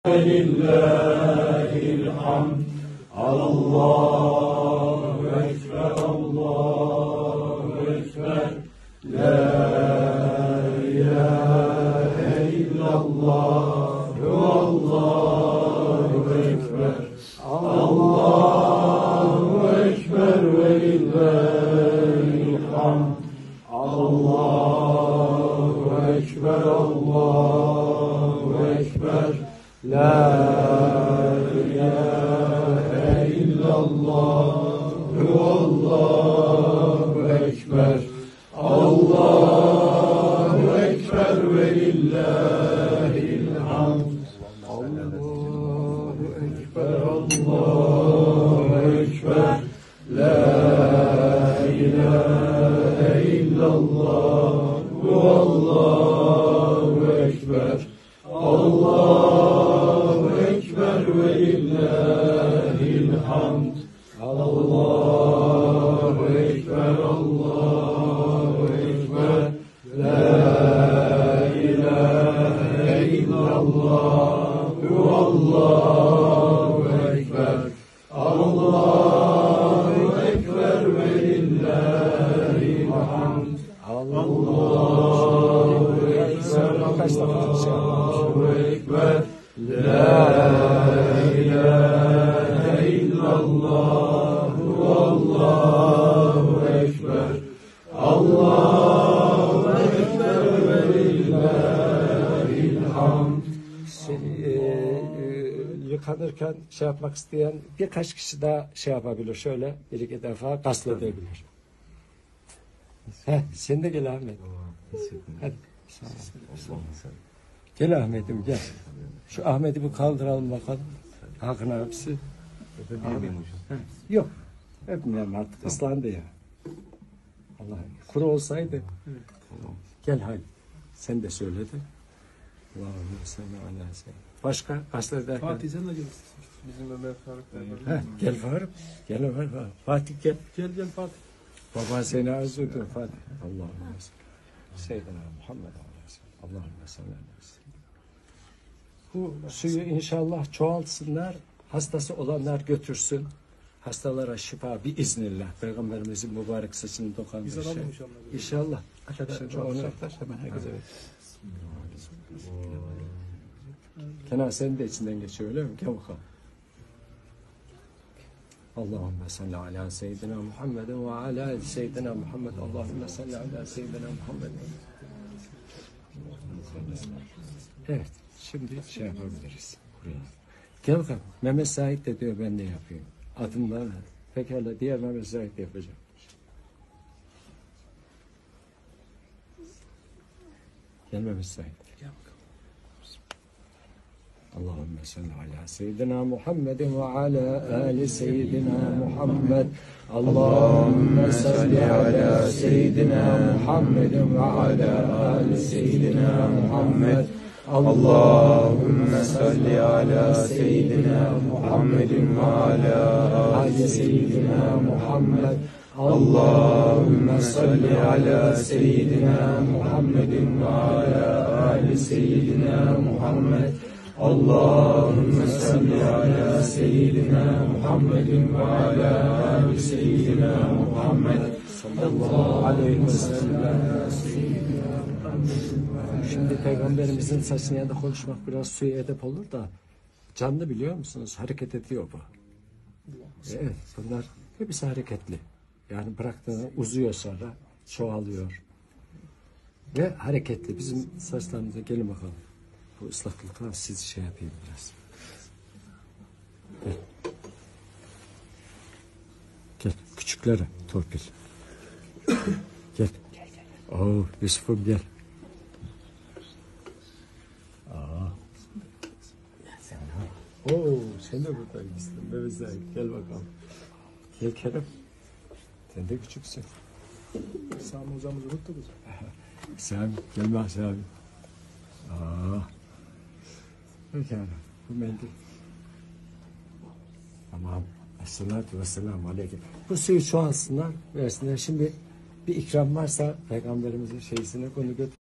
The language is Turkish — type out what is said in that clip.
لله الحمد الله أكبر الله أكبر لا إله إلا الله والله أكبر الله أكبر ولله الحمد الله أكبر الله أكبر لا إله إلا الله والله أكبر الله أكبر ولله الحمد الله أكبر الله أكبر لا إله إلا الله والله أكبر الله أكبر ولله الحمد الله أكبر الله أكبر لا إله إلا الله والله أكبر الله أكبر ولله الحمد الله أكبر لا إله إلا الله والله أكبر الله أكبر ولله الحمد. Yıkanırken şey yapmak isteyen birkaç kişi daha şey yapabilir. Şöyle bir iki defa gasledebilir. Sen de gel Ahmet. Hadi. Sağ ol. Gel Ahmet'im gel. Şu Ahmet'i bir kaldıralım bakalım. Hakan abisi. Yok. Öpmeyelim artık. Islandı ya. Allah kuru olsaydı. Gel hadi. Sen de söyledin. Allahümme salli ala seyyidina. Başka gazetede. Fatih sen de gel. Bizim Ömer Faruk. Gel Faruk. Gel Ömer Faruk. Fatih gel. Gel Fatih. Baba seni arzu ediyor Fatih. Allahümme salli. Seyyidina Muhammed Allahümme salli ala seyyidina. Bu suyu inşallah çoğaltsınlar. Hastası olanlar götürsün. Hastalara şifa biiznillah. Peygamberimizin mübarek saçını dokandığı şey. İnşallah. Şimdi onu hemen herkese. Kenan sen de içinden geçiyor öyle mi? Gel bakalım. Allahümme salli ala seyyidina Muhammedin ve ala seyyidina Muhammed. Allahümme salli ala seyyidina Muhammed. Evet. Şimdi şey yapabiliriz. Buraya. Gel bakalım. Mehmet Said de diyor ben ne yapayım. Adımdan. Pekala diğer Mehmet Said de yapacak. Gel Mehmet Said. Gel bakalım. Allahümme salli ala seyyidina Muhammedin ve ala ali seyyidina Muhammed. Allahümme salli ala seyyidina Muhammedin ve ala ali seyyidina Muhammed. Allahümme salli ala seyyidina Muhammedin ve ala ali seyyidina Muhammed. Allahümme salli ala seyyidina Muhammedin ve ala ali seyyidina Muhammed. Allahümme salli ala seyyidina Muhammedin ve ala ali seyyidina Muhammed. Sallallahu aleyhi ve sellem. Şimdi Peygamberimizin saçının yanında konuşmak biraz suya edep olur da canlı biliyor musunuz? Hareket ediyor bu. Evet, bunlar hepsi hareketli. Yani bıraktığında uzuyor sonra, çoğalıyor. Ve hareketli. Bizim saçlarımıza gelin bakalım. Bu ıslaklıklar siz şey yapayım biraz. Gel. Gel. Küçüklere torpil. Gel. Oo, Yusuf'um gel. Oo, sen de buradaymışsın. Mehmet Said, gel bakalım. Gel Kerem. Sen de küçüksün. Sami hocamızı unuttuk. Sami, gel bak Sami. Pekala, bu mendil. Tamam. Esselatu vesselamu aleyküm. Bu suyu çoğalsınlar, versinler. Şimdi bir ikram varsa Peygamberimizin şeysine konu götür.